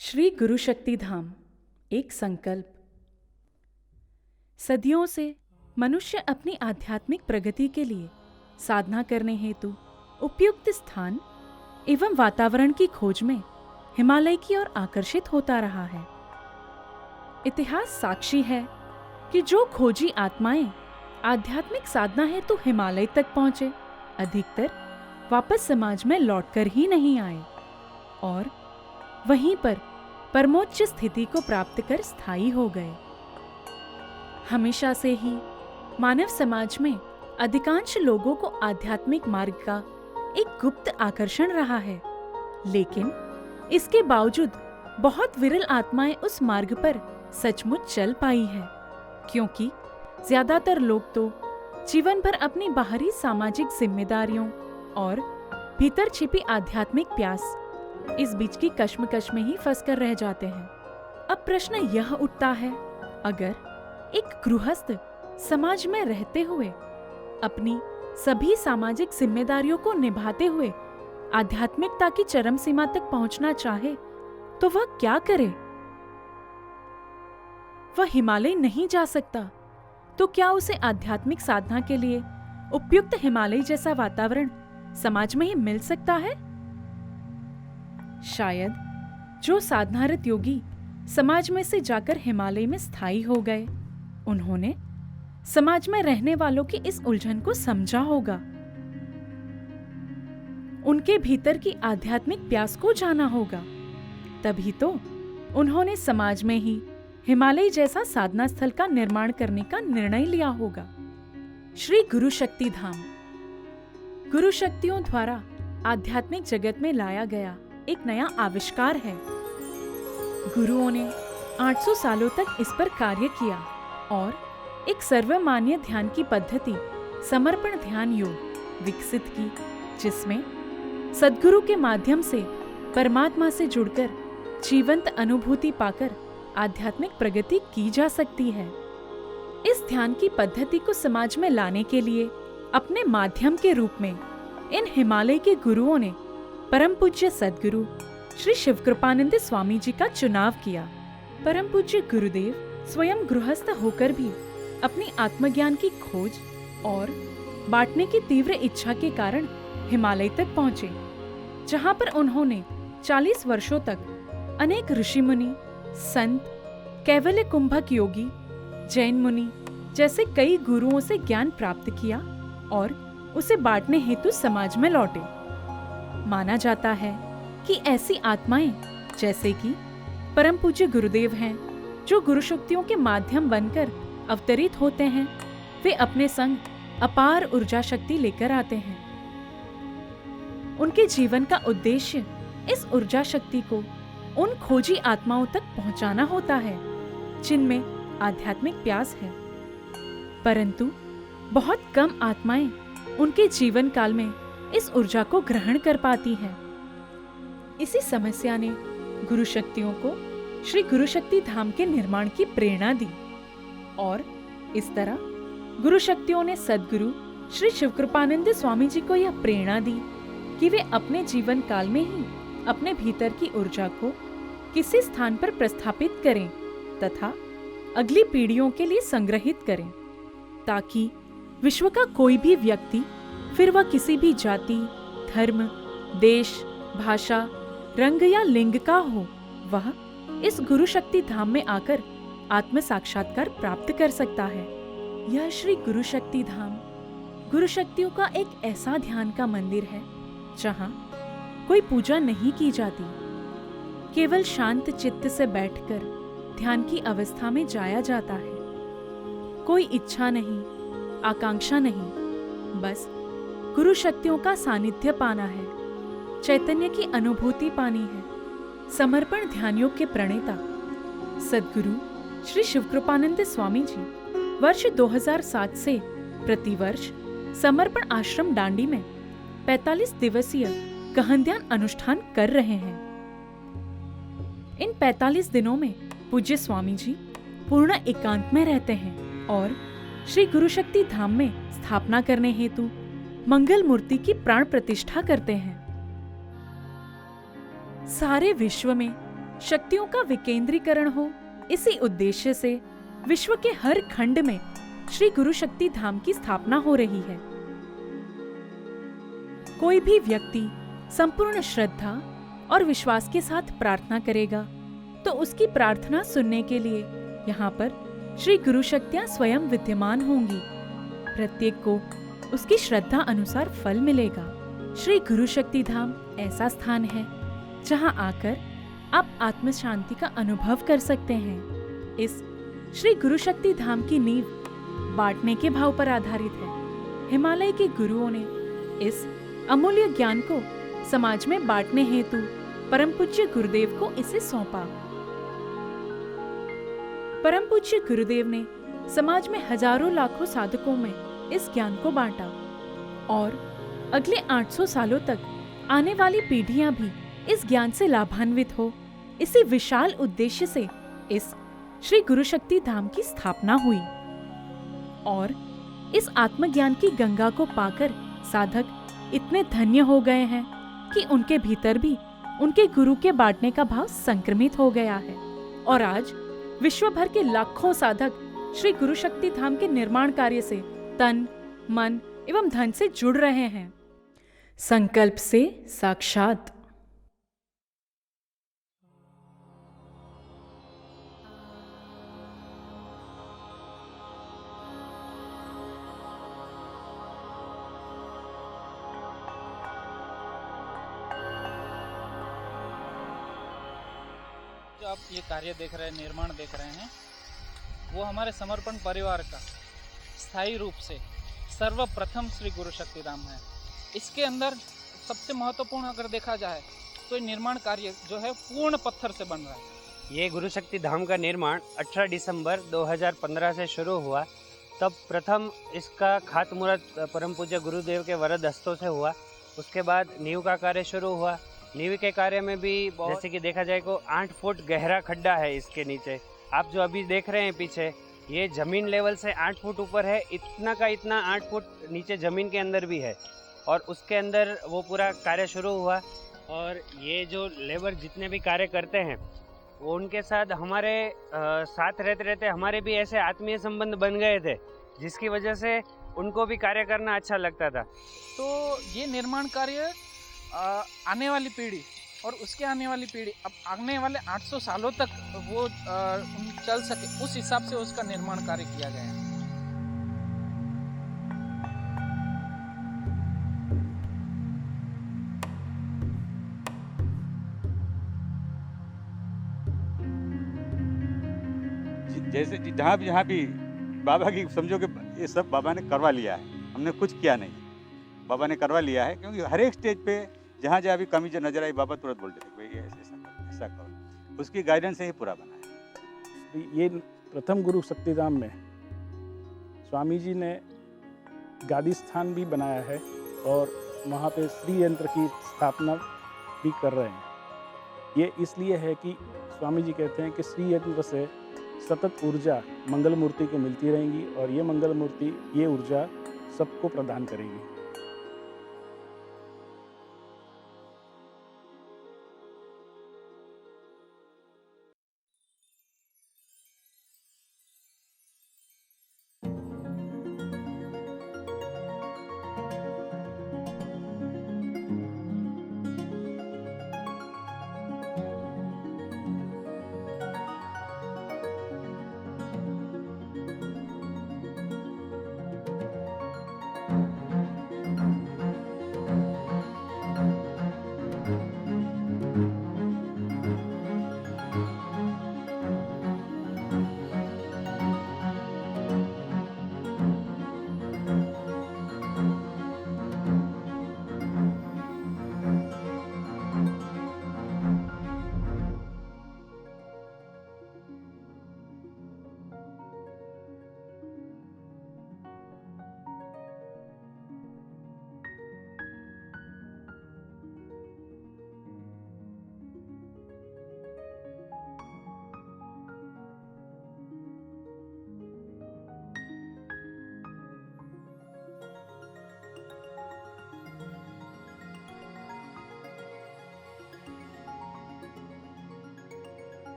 श्री गुरु शक्ति धाम एक संकल्प। सदियों से मनुष्य अपनी आध्यात्मिक प्रगति के लिए साधना करने हेतु उपयुक्त स्थान एवं वातावरण की खोज में हिमालय की ओर आकर्षित होता रहा है। इतिहास साक्षी है कि जो खोजी आत्माएं आध्यात्मिक साधना हेतु हिमालय तक पहुंचे, अधिकतर वापस समाज में लौटकर ही नहीं आए और वहीं पर परमोच्च स्थिति को प्राप्त कर स्थायी हो गए। हमेशा से ही मानव समाज में अधिकांश लोगों को आध्यात्मिक मार्ग का एक गुप्त आकर्षण रहा है, लेकिन इसके बावजूद बहुत विरल आत्माएं उस मार्ग पर सचमुच चल पाई है, क्योंकि ज्यादातर लोग तो जीवन भर अपनी बाहरी सामाजिक जिम्मेदारियों और भीतर छिपी आध्यात्मिक प्यास, इस बीच की कश्मकश में ही फंस कर रह जाते हैं। अब प्रश्न यह उठता है, अगर एक गृहस्थ समाज में रहते हुए अपनी सभी सामाजिक जिम्मेदारियों को निभाते हुए आध्यात्मिकता की चरम सीमा तक पहुंचना चाहे तो वह क्या करे? वह हिमालय नहीं जा सकता तो क्या उसे आध्यात्मिक साधना के लिए उपयुक्त हिमालय जैसा वातावरण समाज में ही मिल सकता है? शायद जो साधनारत योगी समाज में से जाकर हिमालय में स्थायी हो गए, उन्होंने समाज में रहने वालों की इस उलझन को समझा होगा। उनके भीतर की आध्यात्मिक प्यास को जाना होगा, तभी तो उन्होंने समाज में ही हिमालय जैसा साधना स्थल का निर्माण करने का निर्णय लिया होगा। श्री गुरु शक्ति धाम गुरु शक्तियों द्वारा आध्यात्मिक जगत में लाया गया एक नया आविष्कार है। गुरुओं ने 800 सालों तक इस पर कार्य किया और एक सर्वमान्य ध्यान की पद्धति समर्पण ध्यान योग विकसित की, जिसमें सद्गुरु के माध्यम से परमात्मा से जुड़कर जीवंत अनुभूति पाकर आध्यात्मिक प्रगति की जा सकती है। इस ध्यान की पद्धति को समाज में लाने के लिए अपने माध्यम के रूप में इन हिमालय के गुरुओं ने परम पूज्य सद्गुरु श्री शिवकृपानंद स्वामी जी का चुनाव किया। परम पूज्य गुरुदेव स्वयं गृहस्थ होकर भी अपनी आत्मज्ञान की खोज और बांटने की तीव्र इच्छा के कारण हिमालय तक पहुंचे, जहां पर उन्होंने 40 वर्षों तक अनेक ऋषि मुनि, संत, कैवल्य कुंभक योगी, जैन मुनि जैसे कई गुरुओं से ज्ञान प्राप्त किया और उसे बांटने हेतु समाज में लौटे। माना जाता है कि ऐसी आत्माएं जैसे कि परम पूज्य गुरुदेव हैं, जो गुरु शक्तियों के माध्यम बनकर अवतरित होते हैं, वे अपने संग अपार ऊर्जा शक्ति लेकर आते हैं। उनके जीवन का उद्देश्य इस ऊर्जा शक्ति को उन खोजी आत्माओं तक पहुंचाना होता है जिनमें आध्यात्मिक प्यास है, परंतु बहुत कम आत्माएं उनके जीवन काल में इस ऊर्जा को ग्रहण कर पाती हैं। इसी समस्या ने गुरु शक्तियों को श्री गुरु शक्ति धाम के निर्माण की प्रेरणा दी और इस तरह गुरु शक्तियों ने सद्गुरु श्री शिवकृपानंद स्वामी जी को यह प्रेरणा दी कि वे अपने जीवन काल में ही अपने भीतर की ऊर्जा को किसी स्थान पर प्रस्थापित करें तथा अगली पीढ़ियों के लिए संग्रहित करें, ताकि विश्व का कोई भी व्यक्ति, फिर वह किसी भी जाति, धर्म, देश, भाषा, रंग या लिंग का हो, वह इस गुरु शक्ति धाम में आकर आत्म साक्षात्कार प्राप्त कर सकता है। यह श्री गुरु शक्ति धाम गुरु शक्तियों का एक ऐसा ध्यान का मंदिर है जहां कोई पूजा नहीं की जाती, केवल शांत चित्त से बैठकर ध्यान की अवस्था में जाया जाता है। कोई इच्छा नहीं, आकांक्षा नहीं, बस गुरु शक्तियों का सानिध्य पाना है, चैतन्य की अनुभूति पानी है। समर्पण ध्यान योग के प्रणेता सद्गुरु श्री शिवकृपानंद स्वामी जी वर्ष 2007 से प्रतिवर्ष समर्पण आश्रम डांडी में 45 दिवसीय गहन ध्यान अनुष्ठान कर रहे हैं। इन 45 दिनों में पूज्य स्वामी जी पूर्ण एकांत में रहते हैं और श्री गुरु शक्ति धाम में स्थापना करने हेतु मंगल मूर्ति की प्राण प्रतिष्ठा करते हैं। सारे विश्व में शक्तियों का विकेंद्रीकरण हो, इसी उद्देश्य से विश्व के हर खंड में श्री गुरु शक्ति धाम की स्थापना हो रही है। कोई भी व्यक्ति संपूर्ण श्रद्धा और विश्वास के साथ प्रार्थना करेगा तो उसकी प्रार्थना सुनने के लिए यहाँ पर श्री गुरु शक्तियाँ स्वयं विद्यमान होंगी। प्रत्येक को उसकी श्रद्धा अनुसार फल मिलेगा। श्री गुरु शक्ति धाम ऐसा स्थान है जहाँ आकर आप आत्म शांति का अनुभव कर सकते हैं। इस श्री गुरु शक्ति धाम की नींव बांटने के भाव पर आधारित है। हिमालय के गुरुओं ने इस अमूल्य ज्ञान को समाज में बांटने हेतु परम पूज्य गुरुदेव को इसे सौंपा। परम पूज्य गुरुदेव ने समाज में हजारों लाखों साधकों में इस ज्ञान को बांटा और अगले 800 सालों तक आने वाली पीढ़ियां भी इस ज्ञान से लाभान्वित हो, इसी विशाल उद्देश्य से इस श्री गुरु शक्ति धाम की स्थापना हुई। और इस आत्मज्ञान की गंगा को पाकर साधक इतने धन्य हो गए हैं कि उनके भीतर भी उनके गुरु के बांटने का भाव संक्रमित हो गया है। और आज विश्व भर के लाखों साधक श्री गुरु शक्ति धाम के निर्माण कार्य से तन, मन एवं धन से जुड़ रहे हैं। संकल्प से साक्षात। जो आप ये कार्य देख रहे हैं, निर्माण देख रहे हैं, वो हमारे समर्पण परिवार का स्थायी रूप से सर्वप्रथम श्री गुरु शक्ति धाम है। इसके अंदर सबसे महत्वपूर्ण अगर देखा जाए तो ये निर्माण कार्य जो है पूर्ण पत्थर से बन रहा है। ये गुरु शक्ति धाम का निर्माण 18 दिसंबर 2015 से शुरू हुआ। तब प्रथम इसका खातमुहूर्त परम पूज्य गुरुदेव के वरद हस्तों से हुआ। उसके बाद नींव का कार्य शुरू हुआ। नींव के कार्य में भी जैसे कि देखा जाए को 8 फुट गहरा खड्डा है इसके नीचे। आप जो अभी देख रहे हैं पीछे, ये जमीन लेवल से 8 फुट ऊपर है। इतना का इतना 8 फुट नीचे जमीन के अंदर भी है। और उसके अंदर वो पूरा कार्य शुरू हुआ। और ये जो लेबर जितने भी कार्य करते हैं वो उनके साथ हमारे साथ रहते रहते हमारे भी ऐसे आत्मीय संबंध बन गए थे, जिसकी वजह से उनको भी कार्य करना अच्छा लगता था। तो ये निर्माण कार्य आने वाली पीढ़ी और उसके आने वाली पीढ़ी, अब आने वाले 800 सालों तक वो चल सके, उस हिसाब से उसका निर्माण कार्य किया गया है। जैसे जहाँ भी बाबा की समझो कि ये सब बाबा ने करवा लिया है, हमने कुछ किया नहीं, बाबा ने करवा लिया है। क्योंकि हर एक स्टेज पे जहाँ जहाँ भी कमी जो नजर आई, बाबा तुरंत बोलते थे भाई ऐसा करो। उसकी गाइडेंस से ही पूरा बना है। ये प्रथम गुरु शक्तिधाम में स्वामी जी ने गादी स्थान भी बनाया है और वहाँ पे श्री यंत्र की स्थापना भी कर रहे हैं। ये इसलिए है कि स्वामी जी कहते हैं कि श्री यंत्र से सतत ऊर्जा मंगल मूर्ति को मिलती रहेंगी और ये मंगल मूर्ति ये ऊर्जा सबको प्रदान करेगी।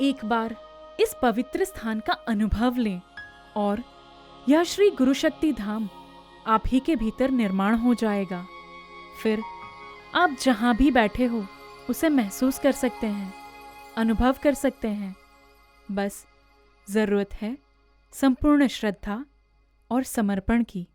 एक बार इस पवित्र स्थान का अनुभव लें और यह श्री गुरु शक्ति धाम आप ही के भीतर निर्माण हो जाएगा। फिर आप जहां भी बैठे हो उसे महसूस कर सकते हैं, अनुभव कर सकते हैं। बस जरूरत है संपूर्ण श्रद्धा और समर्पण की।